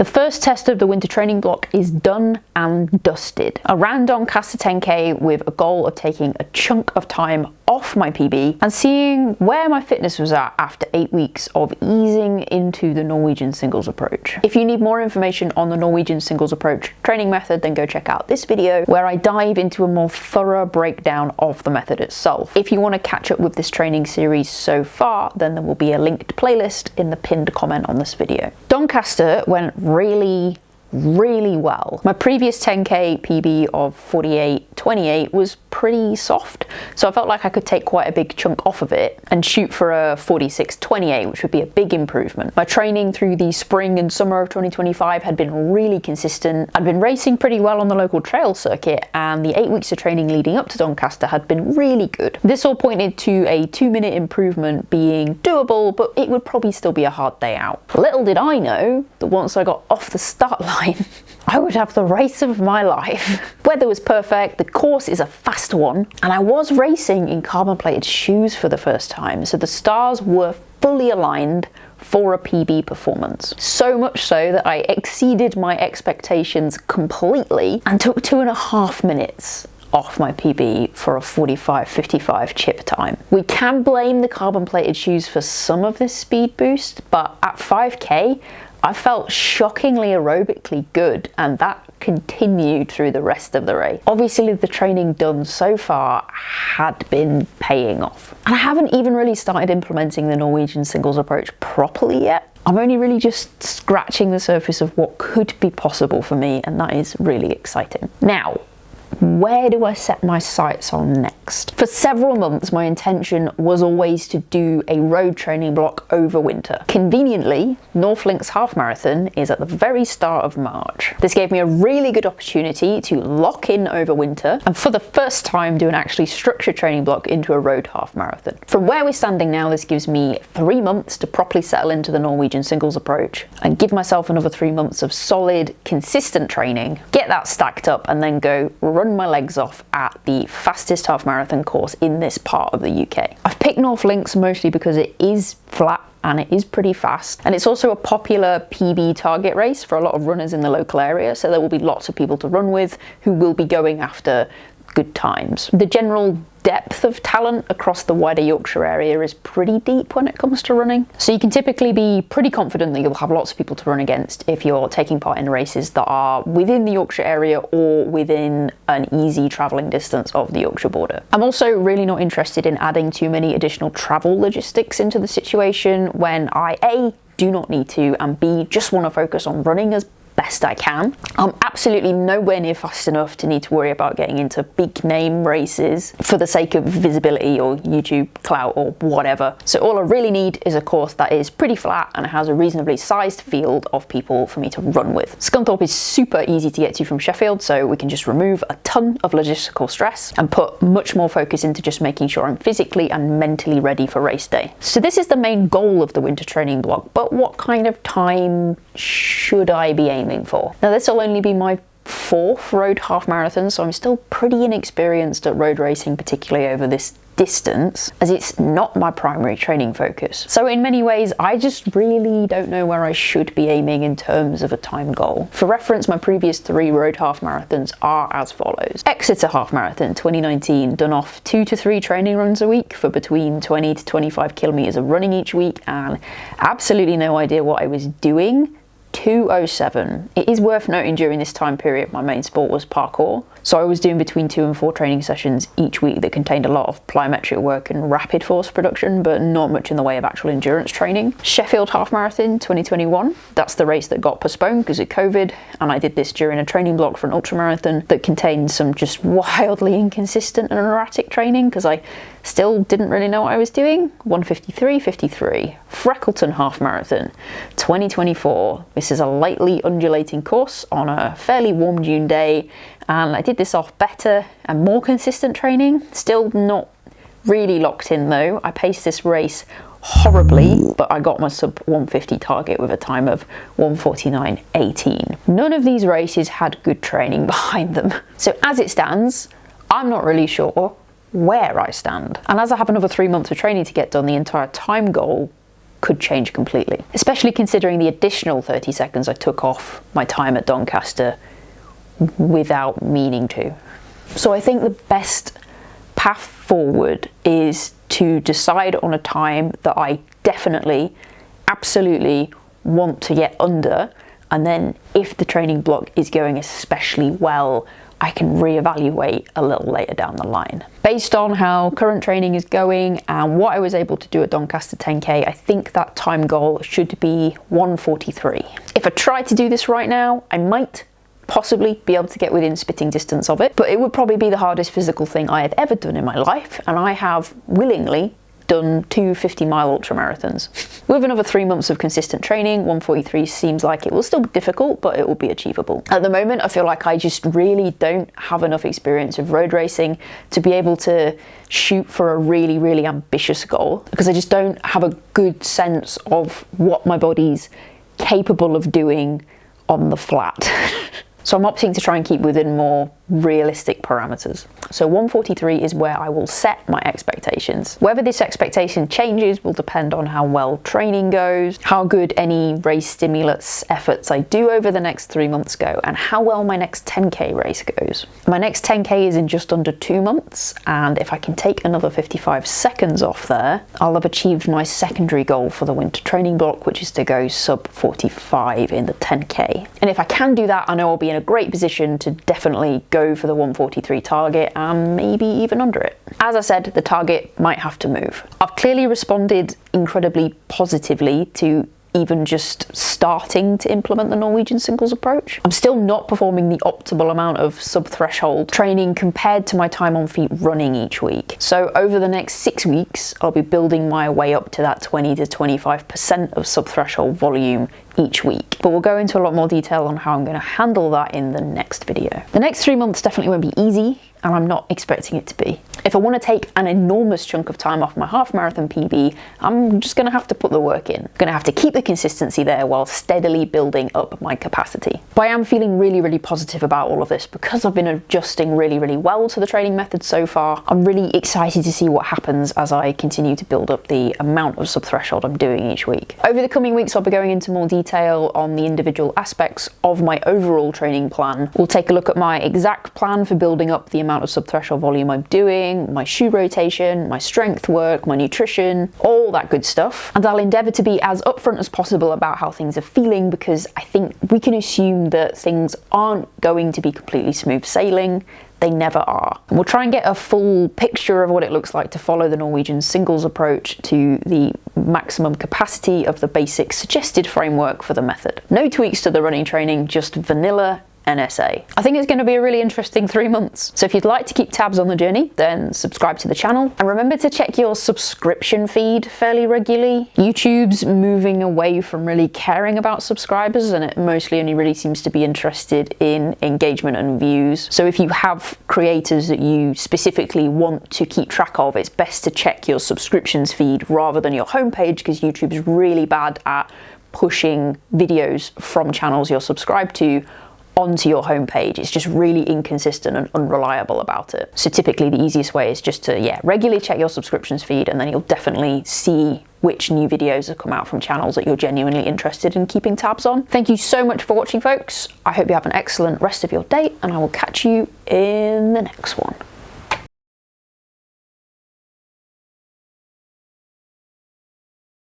The first test of the winter training block is done and dusted. I ran Doncaster 10K with a goal of taking a chunk of time off my PB and seeing where my fitness was at after 8 weeks of easing into the Norwegian singles approach. If you need more information on the Norwegian singles approach training method, then go check out this video where I dive into a more thorough breakdown of the method itself. If you want to catch up with this training series so far, then there will be a linked playlist in the pinned comment on this video. Doncaster went really well. My previous 10K PB of 48.28 was pretty soft, so I felt like I could take quite a big chunk off of it and shoot for a 46.28, which would be a big improvement. My training through the spring and summer of 2025 had been really consistent. I'd been racing pretty well on the local trail circuit, and the 8 weeks of training leading up to Doncaster had been really good. This all pointed to a 2-minute improvement being doable, but it would probably still be a hard day out. Little did I know that once I got off the start line, I would have the race of my life. Weather was perfect, the course is a fast one, and I was racing in carbon plated shoes for the first time, so the stars were fully aligned for a PB performance. So much so that I exceeded my expectations completely and took 2.5 minutes off my PB for a 45.55 chip time. We can blame the carbon plated shoes for some of this speed boost, but at 5K, I felt shockingly aerobically good, and that continued through the rest of the race. Obviously, the training done so far had been paying off. And I haven't even really started implementing the Norwegian singles approach properly yet. I'm only really just scratching the surface of what could be possible for me, and that is really exciting. Now, where do I set my sights on next? For several months, my intention was always to do a road training block over winter. Conveniently, Northlinks Half Marathon is at the very start of March. This gave me a really good opportunity to lock in over winter and for the first time do an actually structured training block into a road half marathon. From where we're standing now, this gives me 3 months to properly settle into the Norwegian singles approach and give myself another 3 months of solid, consistent training, get that stacked up, and then go run my legs off at the fastest half marathon course in this part of the UK. I've picked Northlinks mostly because it is flat and it is pretty fast, and it's also a popular PB target race for a lot of runners in the local area, so there will be lots of people to run with who will be going after good times. The general depth of talent across the wider Yorkshire area is pretty deep when it comes to running, so you can typically be pretty confident that you'll have lots of people to run against if you're taking part in races that are within the Yorkshire area or within an easy travelling distance of the Yorkshire border. I'm also really not interested in adding too many additional travel logistics into the situation when I A, do not need to, and B, just want to focus on running as best I can. I'm absolutely nowhere near fast enough to need to worry about getting into big name races for the sake of visibility or YouTube clout or whatever. So all I really need is a course that is pretty flat and has a reasonably sized field of people for me to run with. Scunthorpe is super easy to get to from Sheffield, so we can just remove a ton of logistical stress and put much more focus into just making sure I'm physically and mentally ready for race day. So this is the main goal of the winter training block, but what kind of time should I be aiming for? Now, this will only be my 4th road half marathon, so I'm still pretty inexperienced at road racing, particularly over this distance, as it's not my primary training focus. So in many ways, I just really don't know where I should be aiming in terms of a time goal. For reference, my previous 3 road half marathons are as follows. Exeter Half Marathon 2019, done off 2 to 3 training runs a week for between 20 to 25 kilometers of running each week, and absolutely no idea what I was doing. 2:07. It is worth noting during this time period my main sport was parkour, so I was doing between 2 and 4 training sessions each week that contained a lot of plyometric work and rapid force production, but not much in the way of actual endurance training. Sheffield Half Marathon 2021, that's the race that got postponed because of COVID, and I did this during a training block for an ultramarathon that contained some just wildly inconsistent and erratic training because I still didn't really know what I was doing. 1:53.53. Freckleton Half Marathon 2024. This is a lightly undulating course on a fairly warm June day, and I did this off better and more consistent training. Still not really locked in though. I paced this race horribly, but I got my sub 150 target with a time of 1:49.18. None of these races had good training behind them. So as it stands, I'm not really sure where I stand. And as I have another 3 months of training to get done, the entire time goal could change completely, especially considering the additional 30 seconds I took off my time at Doncaster without meaning to. So I think the best path forward is to decide on a time that I definitely, absolutely want to get under, and then if the training block is going especially well, I can reevaluate a little later down the line. Based on how current training is going and what I was able to do at Doncaster 10K, I think that time goal should be 1:43. If I try to do this right now, I might possibly be able to get within spitting distance of it, but it would probably be the hardest physical thing I have ever done in my life, and I have willingly done 2 50-mile ultramarathons. With another 3 months of consistent training, 1:43 seems like it will still be difficult, but it will be achievable. At the moment, I feel like I just really don't have enough experience of road racing to be able to shoot for a really, really ambitious goal, because I just don't have a good sense of what my body's capable of doing on the flat. So I'm opting to try and keep within more realistic parameters. So 1:43 is where I will set my expectations. Whether this expectation changes will depend on how well training goes, how good any race stimulus efforts I do over the next 3 months go, and how well my next 10K race goes. My next 10K is in just under 2 months, and if I can take another 55 seconds off there, I'll have achieved my secondary goal for the winter training block, which is to go sub 45 in the 10K. And if I can do that, I know I'll be in a great position to definitely go for the 1:43 target and maybe even under it. As I said, the target might have to move. I've clearly responded incredibly positively to even just starting to implement the Norwegian singles approach. I'm still not performing the optimal amount of sub-threshold training compared to my time on feet running each week. So over the next 6 weeks, I'll be building my way up to that 20 to 25% of sub-threshold volume each week. But we'll go into a lot more detail on how I'm going to handle that in the next video. The next 3 months definitely won't be easy, and I'm not expecting it to be. If I want to take an enormous chunk of time off my half marathon PB, I'm just going to have to put the work in. I'm going to have to keep the consistency there while steadily building up my capacity. But I am feeling really, really positive about all of this because I've been adjusting really, really well to the training method so far. I'm really excited to see what happens as I continue to build up the amount of sub-threshold I'm doing each week. Over the coming weeks, I'll be going into more detail on the individual aspects of my overall training plan. We'll take a look at my exact plan for building up the amount of sub-threshold volume I'm doing, my shoe rotation, my strength work, my nutrition, all that good stuff. And I'll endeavour to be as upfront as possible about how things are feeling, because I think we can assume that things aren't going to be completely smooth sailing. They never are. And we'll try and get a full picture of what it looks like to follow the Norwegian singles approach to the maximum capacity of the basic suggested framework for the method. No tweaks to the running training, just vanilla NSA. I think it's going to be a really interesting 3 months. So if you'd like to keep tabs on the journey, then subscribe to the channel. And remember to check your subscription feed fairly regularly. YouTube's moving away from really caring about subscribers, and it mostly only really seems to be interested in engagement and views. So if you have creators that you specifically want to keep track of, it's best to check your subscriptions feed rather than your homepage, because YouTube's really bad at pushing videos from channels you're subscribed to onto your homepage. It's just really inconsistent and unreliable about it. So typically the easiest way is just to regularly check your subscriptions feed, and then you'll definitely see which new videos have come out from channels that you're genuinely interested in keeping tabs on. Thank you so much for watching, folks. I hope you have an excellent rest of your day, and I will catch you in the next one.